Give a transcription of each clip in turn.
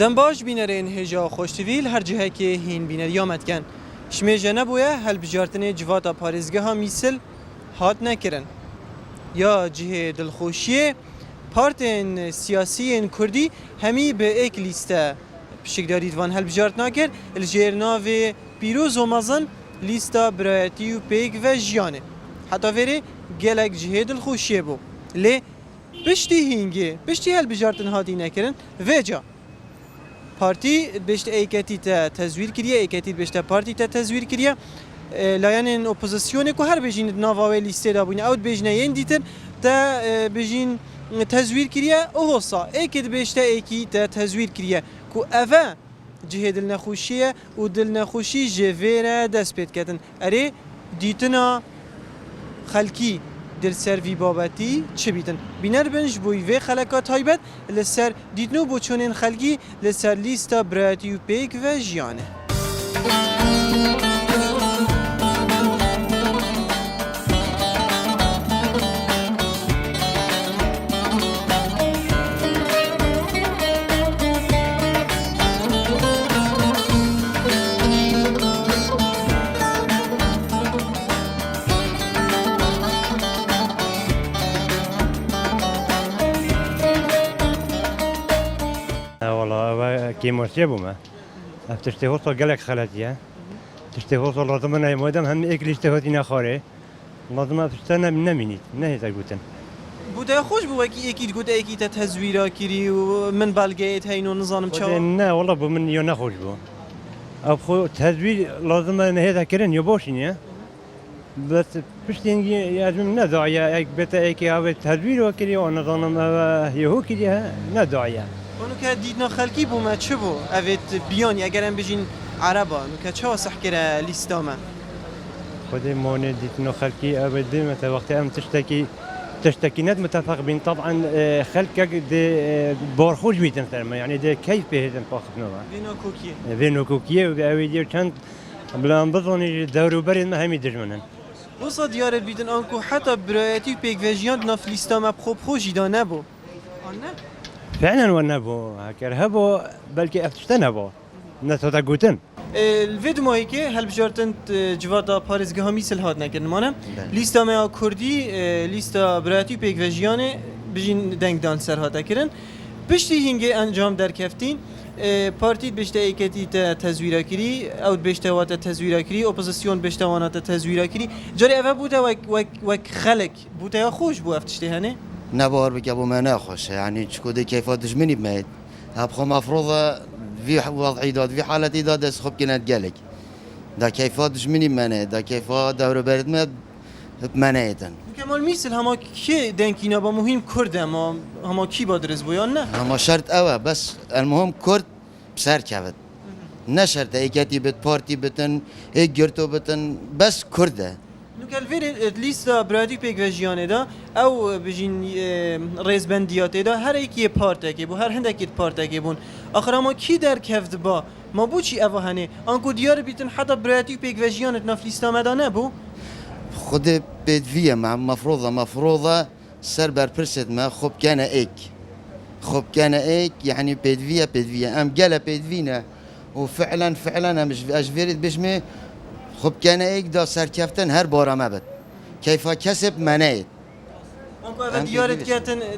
دم باش بینرین هجا خوشتویل هر جهه که هین بینر یامد کن شمیجه نبویه هل بجارتن جواتا پارزگاه ها میسل هات نکرن یا جهه دلخوشیه پارتین سیاسی کردی همی به ایک لیسته بشکداری دوان هل بجارت نکر الجرناو پیروز و مزن لیستا برایتی و پیک و جیانه حتی وری گلک جهه دلخوشیه بو لی پشتی هینگه پشتی هل بجارتن هاتی نکرن وجا پارتی بشت ایکتی تا تزویر کریه ایکتی بشت پارتی تا تزویر کریه لایان اپوزیسیون کو هر بجین ناواوی لیسته دابونه اوت بجنه ین دیتر تا بجین تزویر کریه اوهسا ایکت بشت ایکی تا تزویر کریه کو اوه جهه دل نخوشیه و دل نخوشی جویره دست پید کردن اره دیتنا خلکی در سروی بابتی چه بیتن بینر بنج بوی و خلکات هایبت لسر دیدنو بو چونین خلکی لسر لیستا براتی و پیک و جیانه كي مرتبوما تشتهي صو قالك خالتيا تشتهي صو لازم انا مودم هم اكل اشتهينا خاري لازم تستنى من نمينيت نه تقولن بوده خوش بو یکی گوت یکی تا تزویرا کری و من بلگیت هینو نظام چا نه والله بو من يو نخوش بو ابخو تزوير لازم انا هذا كرن يبوشين يا بس بشتين يازم ندعي اك بتا اك هاو تزوير وكري وانا ظنم يهو كري ندعي اونو که دیدنا خلکی بو ما چه بو اوید بیانی اگرم بجین عربا اونو که چه واسح کرا لیستا ما خودي موني ديتنو خلكي ابدي متى وقت ام تشتكي ند متفق بين طبعا خلكك دي بارخوش بيتن ثرما يعني دي كيف بهتن باخذ نوع فينو كوكيه وأويدير كان بلان بظني دورو برين ما هم يدرمنن وصا ديار بيتن انكو حتى برايتي بيك فيجيان ناف ليستا ما بخو جدا نبو آنه فعلا ونبو هكر هبو بلكي افتشتنبو نتوتا قوتن الفيديو ما هيك هل بجارتن جواتا بارزگاه ها میسل هات نکرن مانم لیستا ما کردی لیستا براتی پیک وجیانه بجین دنگ دان سر هات کرن پشتی هنگه انجام در کفتین پارتی بشته ایکتی تا تزویرا کری او بشته واتا تزویرا کری اپوزیسیون بشته وانا تا تزویرا کری جاری اوه بوده وک خلق بوده خوش بو افتشته هنه نبار بك ابو ما ناخش يعني تشكودي كيف دجمني بميت ابخو مفروضه في وضع ايداد في حاله ايداد اسخب كانت قالك دا كيف دجمني بمنه دا كيف دور برد ما بمنيتن كمال میسل هما کی دنکینا با مهم کرد هما کی بادرز بویان نه هما شرط اوه بس المهم کرد بسر كبد نه شرط ايكاتي بت بارتي بتن ايك جرتو بتن بس كرده نوکل ویر لیستا برادی پیک وجیانه دا او بجین ریز بندیاته دا هر یکی پارته که بو هر هندکی پارته که بون آخر ما کی در کفت با ما بو چی اوه هنه آنکو دیار بیتن حتی برادی پیک وجیانه ناف لیستا مدانه بو خود بدویه مع مفروضه سر بر پرسد ما خب كان كان ايك يعني بدوية ام قال بدوينا وفعلا انا مش اجبرت بجمه خب كان ايك دا سركفتن هر بارا ما بد كيف كسب منايت انكو اول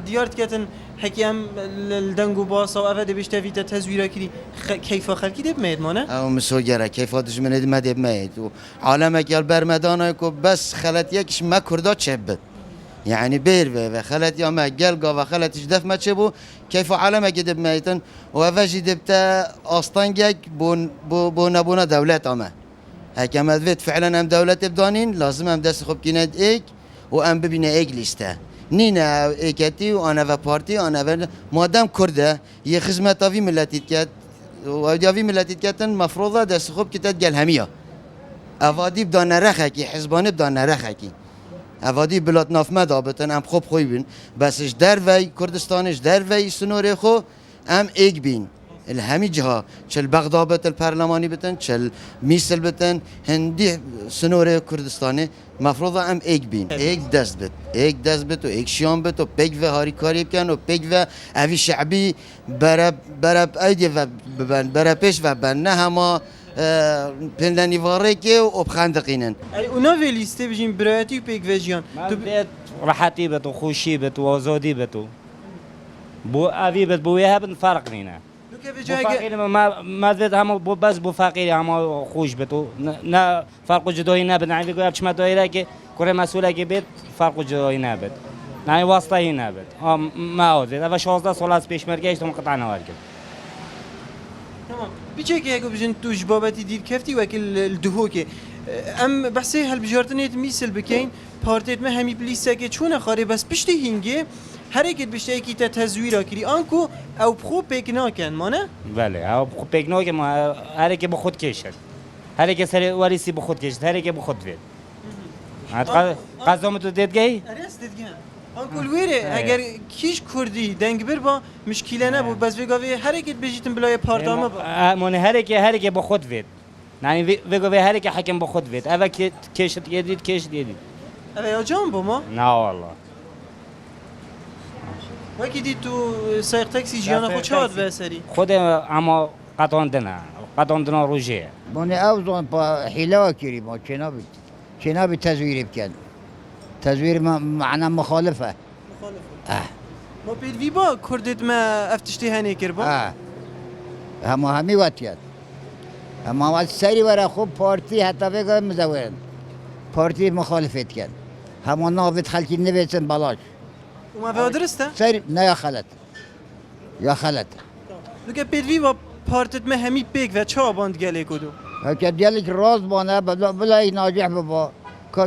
ديارت كاتن حكيم الدنگو باسا و اول بيشتا فيتا تزويرا كري كيف خلقي دب ميد مانه او مسوجره كيف دجمن دي مد ميد عالمك البرمدانه كو بس خلت يكش ما كردا تشبت يعني بير و خلت يا ما قلقا و خلت جدف ما تشبو كيف عالمك دب ميتن و فجي دبتا اصطنجك بون دولت اما هكذا مدفت فعلا ام دولة بدانين لازم ام دست خوب كيند ايك وام ببينه ايك ليسته نينا ايكاتي وانا و بارتي انا و مادام كرده يه خدمه في ملتي كات و في ملتي كاتن مفروضه دست خوب كتات قال هميه افادي بدان رخكي حزبانه بدان رخكي افادي بلاد ناف مدابتن ام خوب خوي بين بسش در وي كردستانش در وي سنور خو ام ايك بين الهمی جها چل بغداد بتن البرلمانی بتن چل میسل بتن هندی سنوره کردستانی مفروض ام ایک بین ایک دست بت و ایک شیان بت و پیک و هاری کاری بکن و پیک و اوی شعبی برب ایدی و ببن برب پیش و بن نه هما پندنی واره که و بخندقینن ای اونا ولیسته بجین برایتی و پیک و جیان تو بيت راحتي بت وخوشي بت وزودي بت بو ابي بت بو يهب فرق لينا تو که به بو جای فقير ما زيد هم بو بس بو فقير هم خوش بتو نا فرق جدوي نبت يعني بيقول ابش ما دايره كي كره مسؤوله كي بيت فرق جدوي نبت يعني واسطه نبت ما زيد اول 16 سال از پیش مرگه اشتم قطع نوارد تمام بیچه که اگه بجن توش بابتی دیر کفتی وکل الدهو که ام بحثی هل بجارتنیت میسل بکین پارتیت ما همی پلیسه که چونه خاره بس پشتی هینگه هر اکت بشته اکی تا تزویرا کری آنکو او بخو پیک ناکن مانه؟ بله او پیک نو که ما هر کی به خود کشد هر کی سر واریسی به خود کشد هر کی به خود وید قضا تو دید گی ارست دیگه آنکو الویره اگر کیش کردی دنگ بر با مشکله نبود بس بگاوی هر اکت بجیتن بلای پارتامه با من هر کی به خود وید یعنی بگاوی هر کی حکم به خود وید اول که کشد یدید اوه جان با ما؟ نه والله وکی دی تو سایق تاکسی جیانا خود چه هاد به سری؟ خود اما قطاندنا روژه من اوزان با حلاوه کری ما چنا بی تزویر بکن تزویر معنا مخالفه ما پیدوی با کردت ما افتشتی هنه کر با؟ همی واتیاد اما وقت سری برای خوب پارتی حتی بگه مزورن پارتی مخالفت کن همان نافت خلکی نبیتن بلاش و ما درسته؟ سری نه یا خلط لکه پیدوی با پارتت ما همی پیک و چه باند گله کدو؟ که دیالک راز بانه بلای ناجح بابا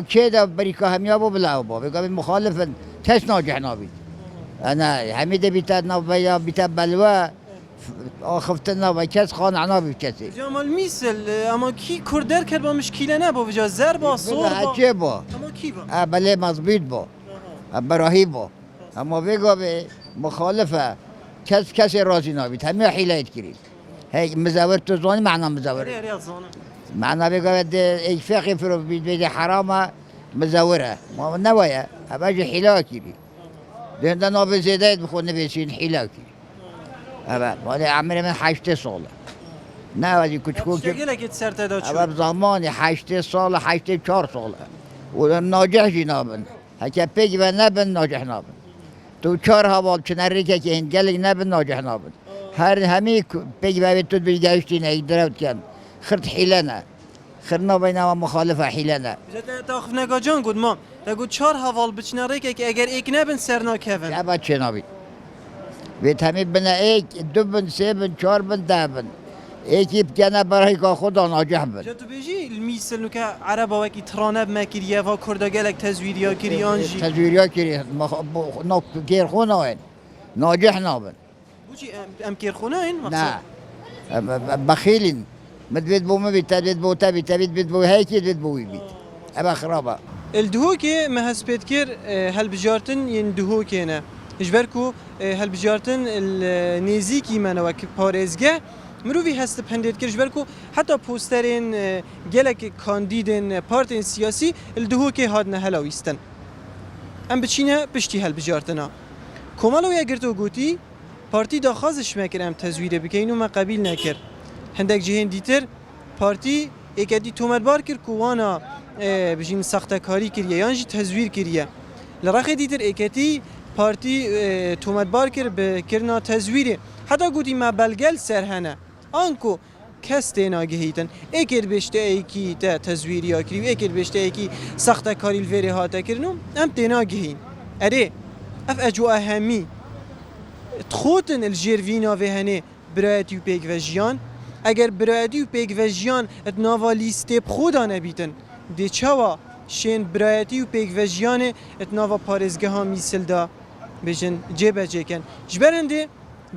که ده بریکا همیا بلا بابا بگه مخالفن تش ناجح نابید انا همیده بیتاد نابیا بیتاد بلوه آخفتنا و کس خان عنابی کسی جمال میسل اما کی کردر کرد با مشکیله نه با وجا زر با صور با هچه با اما کی با؟ بله مضبوط با براهی با اما بگو به مخالفه کسی راضی نابید همه حیلایت کرید هی مزور تو زانی معنا مزور معنا بگو ده ای فقی فرو بید حرامه مزوره ما نوایه باجی حیلا کری ده ناب زیده بخود نبیسین حیلا کری ولی عمر من 8 ساله نه ولی کچکو که گلکت سر تداد شد اول زمان 8 سال 84 ساله و ناجح جنابن هکه پیگ و نبن ناجح نابن تو 4 حوال چنری که این گلگ نبن ناجح نابن هر همی پیگ و تو بیگشتی نه درود کن خرد حیلنه خرنا بینما مخالفه حیلنه تاخف نگا جان گود ما تگو 4 حوال بچنره که اگر ایک نبن سرنا کفن یا با چه نابید ویت همی بنا ایک 2 بن 3 بن 4 بن 10 بن ایکی بکنه برای که خدا ناجح بن جا تو بیجی المیسل نو که عربا وکی ترانب مکریه و کردا گلک تزویریا کری آنجی تزویریا کری گیر خونه این ناجح نابن بوچی ام کرخونه این نه بخیلین مدبید بو مبید تبید بو تبید بید بو هیکی بید بوی بید ابا خرابه الدهو که ما هسپید کر هل بجارتن ین دهو که نه اجبرکو هل بجارتن النزیکی من وک پارزگه مروی هست پندید کرد اجبرکو حتی پوسترین گلک کاندیدن پارتین سیاسی الدهو که هاد نه هلاویستن ام بچینه پشتی هل بجارتنا کمالو اگر تو گوتی پارتی داخازش مکرم تزویر بکین و ما قبیل نکرد هندک جهان دیتر پارتی اکدی تومربار کرد کوانا بجین سخت کاری کریه یانجی تزویر کریه لرخ دیتر اکتی پارتی تومربار کرد به کرنا تزویره حتی گوتی ما بلگل سرهنه آنکو کس تینا گهیتن اکر بشته ایکی تا تزویری ها کری و اکر بشته ایکی سخت کاری الویره ها تا کرنو ام تینا گهین اره اف اجو اهمی تخوتن الجیروینا و هنه برایتی و پیک و جیان اگر برایتی و پیک و جیان اتناوا لیسته بخودا نبیتن دی چوا شین برایتی و پیک و جیان اتناوا پارزگه ها میسل دا بجن جیبه جیکن جبرنده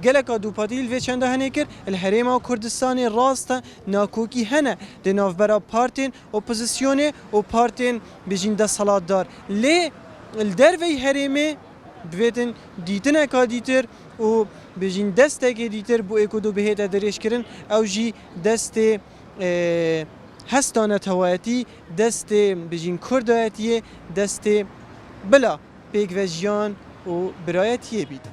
گلکا دو پاتیل و چنده هنه کر الحریم و کردستان راست ناکوکی هنه ده نافبرا پارتین اپوزیسیونه و پارتین بجین ده صلات دار لی الدر وی حریمه بویتن دیتن اکا دیتر و بجین دست که دیتر بو اکو دو بهت درش کرن او جی دست هستانه توایتی دست بجین کردایتیه دست بلا پیک و جیان و برایتیه بید